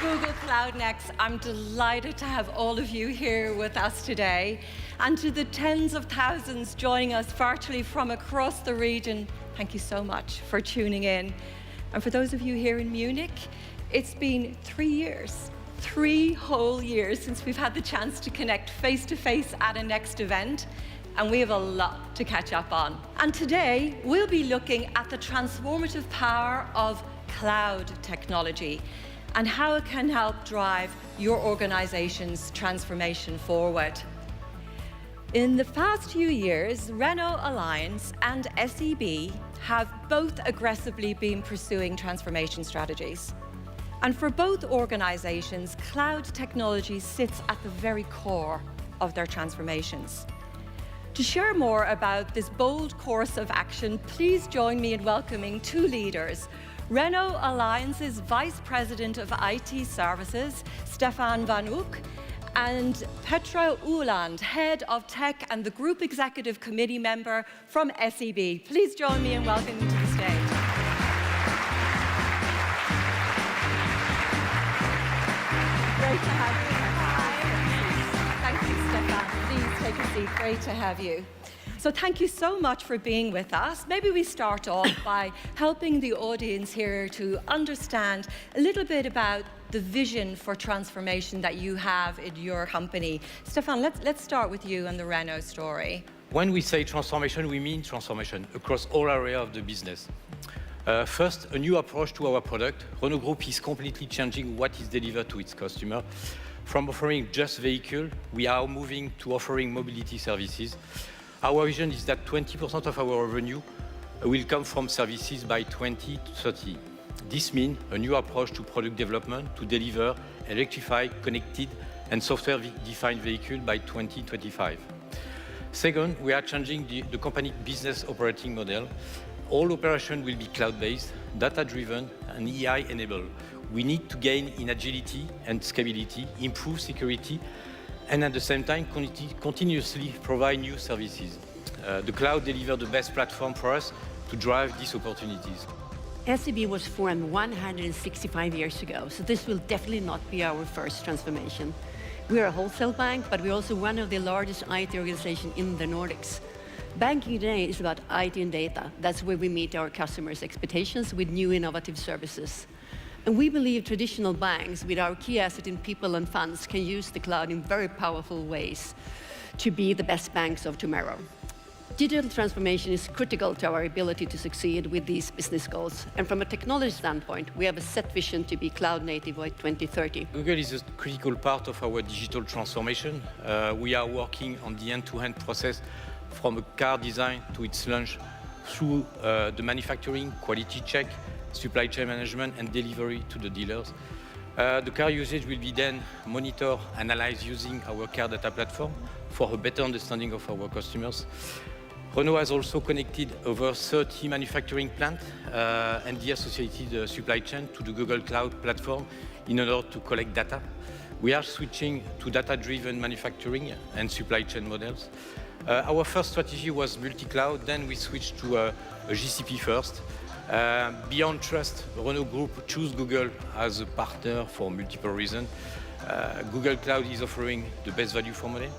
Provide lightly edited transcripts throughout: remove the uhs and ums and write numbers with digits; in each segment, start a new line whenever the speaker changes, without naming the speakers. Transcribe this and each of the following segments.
Google Cloud Next. I'm delighted to have all of you here with us today. And to the tens of thousands joining us virtually from across the region, thank you so much for tuning in. And for those of you here in Munich, it's been 3 years, 3 whole years since we've had the chance to connect face-to-face at a Next event. And we have a lot to catch up on. And today, we'll be looking at the transformative power of cloud technology and how it can help drive your organization's transformation forward. In the past few years, Renault Alliance and SEB have both aggressively been pursuing transformation strategies. And for both organizations, cloud technology sits at the very core of their transformations. To share more about this bold course of action, please join me in welcoming 2 leaders. Renault Alliance's Vice President of IT Services, Stefan Van Oek, and Petra Uland, Head of Tech and the Group Executive Committee member from SEB. Please join me in welcoming to the stage. Great to have you. Hi. Thank you, Stefan. Please take a seat. Great to have you. So thank you so much for being with us. Maybe we start off by helping the audience here to understand a little bit about the vision for transformation that you have in your company. Stefan, let's start with you and the Renault story.
When we say transformation, we mean transformation across all areas of the business. First, a new approach to our product. Renault Group is completely changing what is delivered to its customer. From offering just vehicle, we are moving to offering mobility services. Our vision is that 20% of our revenue will come from services by 2030. This means a new approach to product development to deliver electrified, connected, and software-defined vehicles by 2025. Second, we are changing the company business operating model. All operations will be cloud-based, data-driven, and AI-enabled. We need to gain in agility and scalability, improve security, and at the same time continuously provide new services. The cloud delivers the best platform for us to drive these opportunities.
SEB was formed 165 years ago, so this will definitely not be our first transformation. We are a wholesale bank, but we're also one of the largest IT organizations in the Nordics. Banking today is about IT and data. That's where we meet our customers' expectations with new innovative services. And we believe traditional banks, with our key asset in people and funds, can use the cloud in very powerful ways to be the best banks of tomorrow. Digital transformation is critical to our ability to succeed with these business goals. And from a technology standpoint, we have a set vision to be cloud native by 2030.
Google is a critical part of our digital transformation. We are working on the end-to-end process from a car design to its launch through the manufacturing, quality check, supply chain management, and delivery to the dealers. The car usage will be then monitored, analyzed using our car data platform for a better understanding of our customers. Renault has also connected over 30 manufacturing plants and the associated supply chain to the Google Cloud platform in order to collect data. We are switching to data-driven manufacturing and supply chain models. Our first strategy was multi-cloud, then we switched to a GCP first. Beyond trust, Renault Group chose Google as a partner for multiple reasons. Google Cloud is offering the best value for money.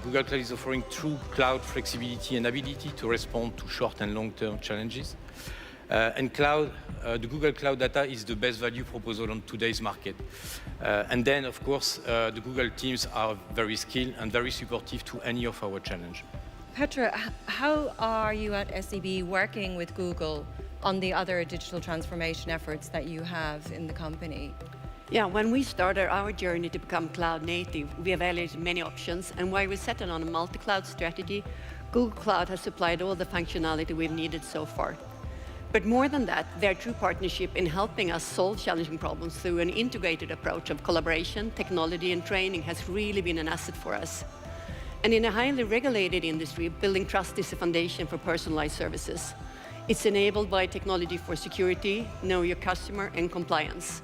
Google Cloud is offering true cloud flexibility and ability to respond to short and long-term challenges. And the Google Cloud data is the best value proposal on today's market. And then, of course, the Google teams are very skilled and very supportive to any of our challenge.
Petra, how are you at SEB working with Google on the other digital transformation efforts that you have in the company?
Yeah, when we started our journey to become cloud native, we evaluated many options, and while we settled on a multi-cloud strategy, Google Cloud has supplied all the functionality we've needed so far. But more than that, their true partnership in helping us solve challenging problems through an integrated approach of collaboration, technology, and training has really been an asset for us. And in a highly regulated industry, building trust is the foundation for personalized services. It's enabled by technology for security, know your customer, and compliance.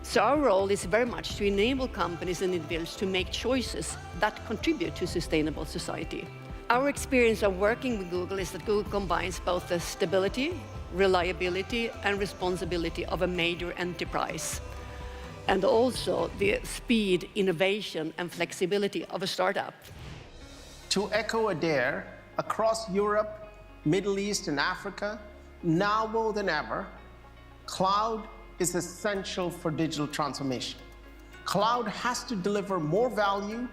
So our role is very much to enable companies and individuals to make choices that contribute to a sustainable society. Our experience of working with Google is that Google combines both the stability, reliability, and responsibility of a major enterprise. and also the speed, innovation, and flexibility of a startup.
To echo Adaire, across Europe, Middle East, and Africa, now more than ever, cloud is essential for digital transformation. Cloud has to deliver more value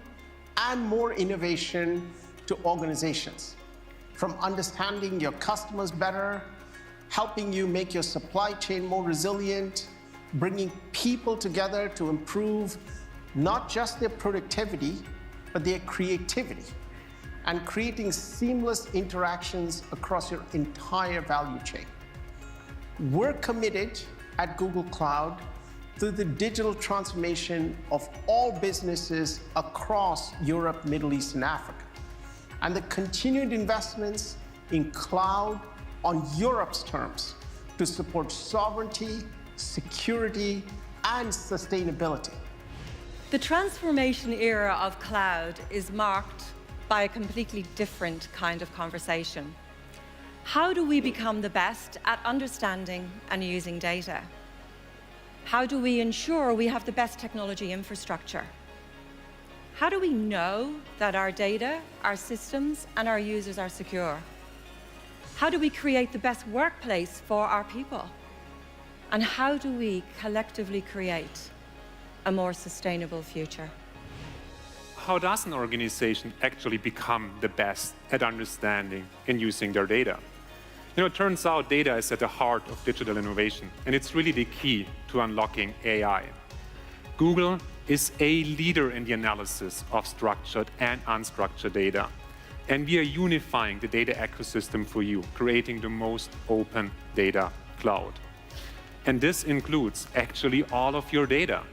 and more innovation to organizations, from understanding your customers better, helping you make your supply chain more resilient, bringing people together to improve not just their productivity, but their creativity, and creating seamless interactions across your entire value chain. We're committed at Google Cloud to the digital transformation of all businesses across Europe, Middle East, and Africa, and the continued investments in cloud on Europe's terms to support sovereignty, security, and sustainability.
The transformation era of cloud is marked by a completely different kind of conversation. How do we become the best at understanding and using data? How do we ensure we have the best technology infrastructure? How do we know that our data, our systems, and our users are secure? How do we create the best workplace for our people? And how do we collectively create a more sustainable future?
How does an organization actually become the best at understanding and using their data? It turns out data is at the heart of digital innovation, and it's really the key to unlocking AI. Google is a leader in the analysis of structured and unstructured data, and we are unifying the data ecosystem for you, creating the most open data cloud. And this includes actually all of your data,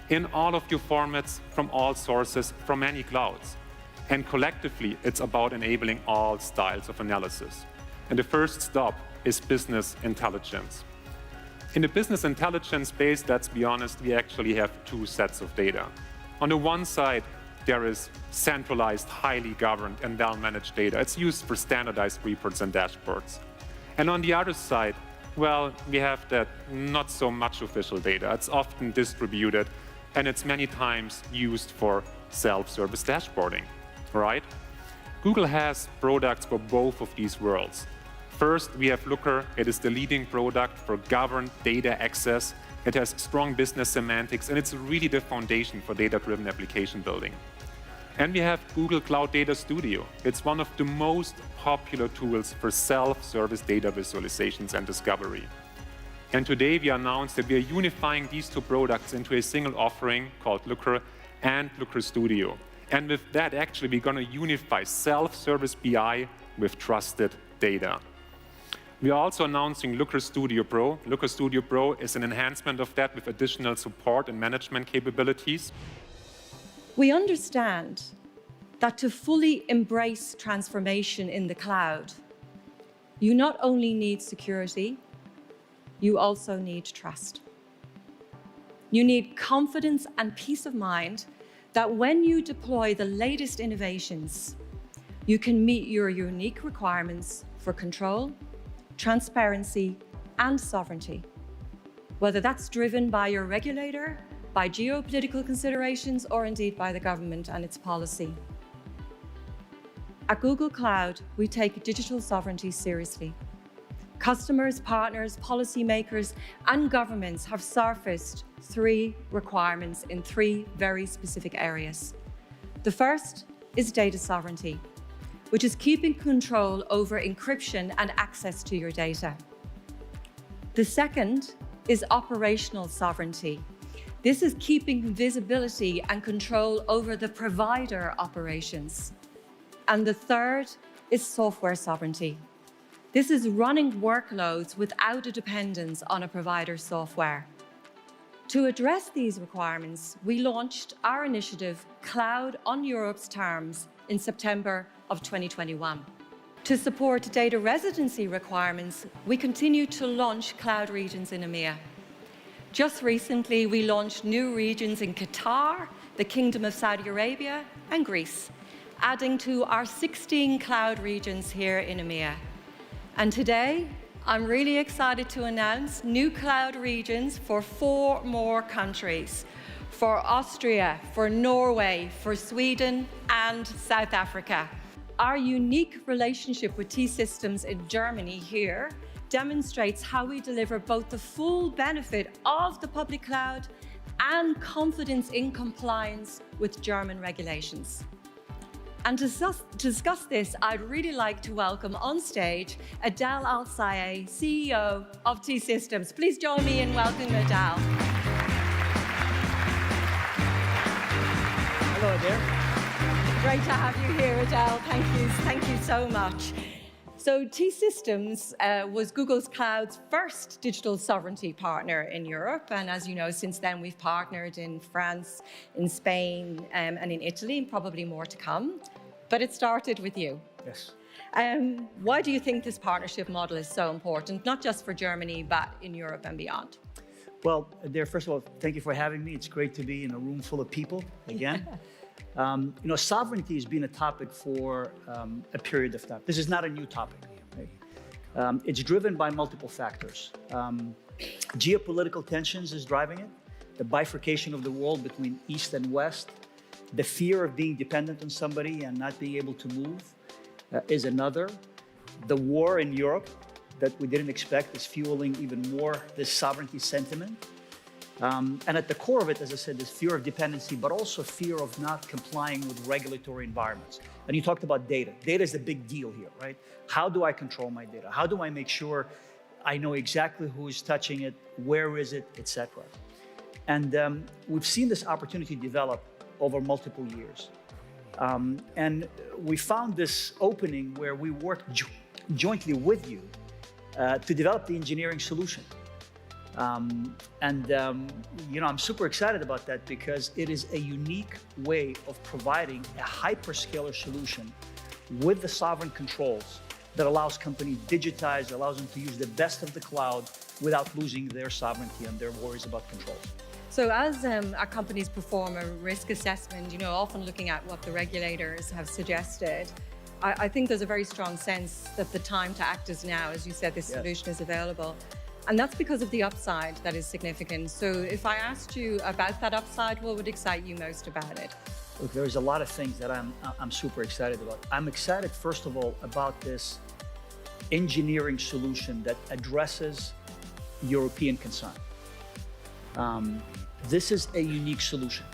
in all of your formats, from all sources, from many clouds. And collectively, it's about enabling all styles of analysis. And the first stop is business intelligence. In the business intelligence space, let's be honest, we actually have two sets of data. On the one side, there is centralized, highly governed, and well-managed data. It's used for standardized reports and dashboards. And on the other side, well, we have that not so much official data. It's often distributed, and it's many times used for self-service dashboarding, right? Google has products for both of these worlds. First, we have Looker. It is the leading product for governed data access. It has strong business semantics, and it's really the foundation for data-driven application building. And we have Google Cloud Data Studio. It's one of the most popular tools for self-service data visualizations and discovery. And today we announced that we are unifying these two products into a single offering called Looker and Looker Studio. And with that, actually, we're going to unify self-service BI with trusted data. We are also announcing Looker Studio Pro. Looker Studio Pro is an enhancement of that with additional support and management capabilities.
We understand that to fully embrace transformation in the cloud, you not only need security, you also need trust. You need confidence and peace of mind that when you deploy the latest innovations, you can meet your unique requirements for control, transparency, and sovereignty, whether that's driven by your regulator, by geopolitical considerations, or indeed by the government and its policy. At Google Cloud, we take digital sovereignty seriously. Customers, partners, policymakers, and governments have surfaced 3 requirements in 3 very specific areas. The first is data sovereignty, which is keeping control over encryption and access to your data. The second is operational sovereignty. This is keeping visibility and control over the provider operations. And the third is software sovereignty. This is running workloads without a dependence on a provider software. To address these requirements, we launched our initiative, Cloud on Europe's Terms, in September of 2021. To support data residency requirements, we continue to launch cloud regions in EMEA. Just recently, we launched new regions in Qatar, the Kingdom of Saudi Arabia, and Greece, adding to our 16 cloud regions here in EMEA. And today, I'm really excited to announce new cloud regions for 4 more countries, for Austria, for Norway, for Sweden, and South Africa. Our unique relationship with T-Systems in Germany here demonstrates how we deliver both the full benefit of the public cloud and confidence in compliance with German regulations. And to discuss this, I'd really like to welcome on stage Adel Al-Sayed, CEO of T-Systems. Please join me in welcoming Adel.
Hello there.
Great to have you here, Adel. Thank you so much. So T-Systems was Google's Cloud's first digital sovereignty partner in Europe. And as you know, since then, we've partnered in France, in Spain, and in Italy, and probably more to come. But it started with you.
Yes.
Why do you think this partnership model is so important, not just for Germany, but in Europe and beyond?
Well, Adair, first of all, thank you for having me. It's great to be in a room full of people again. Sovereignty has been a topic for a period of time. This is not a new topic. Right? It's driven by multiple factors. Geopolitical tensions is driving it. The bifurcation of the world between East and West. The fear of being dependent on somebody and not being able to move is another. The war in Europe that we didn't expect is fueling even more this sovereignty sentiment. And at the core of it, as I said, is fear of dependency, but also fear of not complying with regulatory environments. And you talked about data. Data is the big deal here, right? How do I control my data? How do I make sure I know exactly who is touching it, where is it, et cetera? And we've seen this opportunity develop over multiple years. And we found this opening where we worked jointly with you to develop the engineering solution. I'm super excited about that because it is a unique way of providing a hyperscaler solution with the sovereign controls that allows companies to digitize, allows them to use the best of the cloud without losing their sovereignty and their worries about controls.
So as our companies perform a risk assessment, often looking at what the regulators have suggested, I think there's a very strong sense that the time to act is now. As you said, this solution is available. And that's because of the upside that is significant. So if I asked you about that upside, what would excite you most about it?
Look, there's a lot of things that I'm super excited about. I'm excited, first of all, about this engineering solution that addresses European concern. This is a unique solution.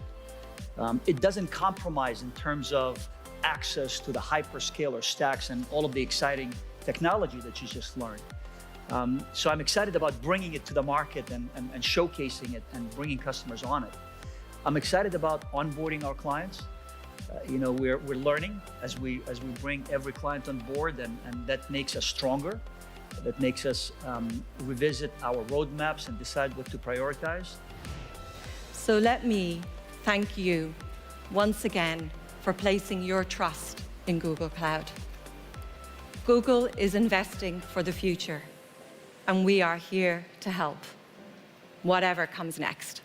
It doesn't compromise in terms of access to the hyperscaler stacks and all of the exciting technology that you just learned. So I'm excited about bringing it to the market and showcasing it and bringing customers on it. I'm excited about onboarding our clients. We're learning as we bring every client on board, and that makes us stronger. That makes us revisit our roadmaps and decide what to prioritize.
So let me thank you once again for placing your trust in Google Cloud. Google is investing for the future, and we are here to help, whatever comes next.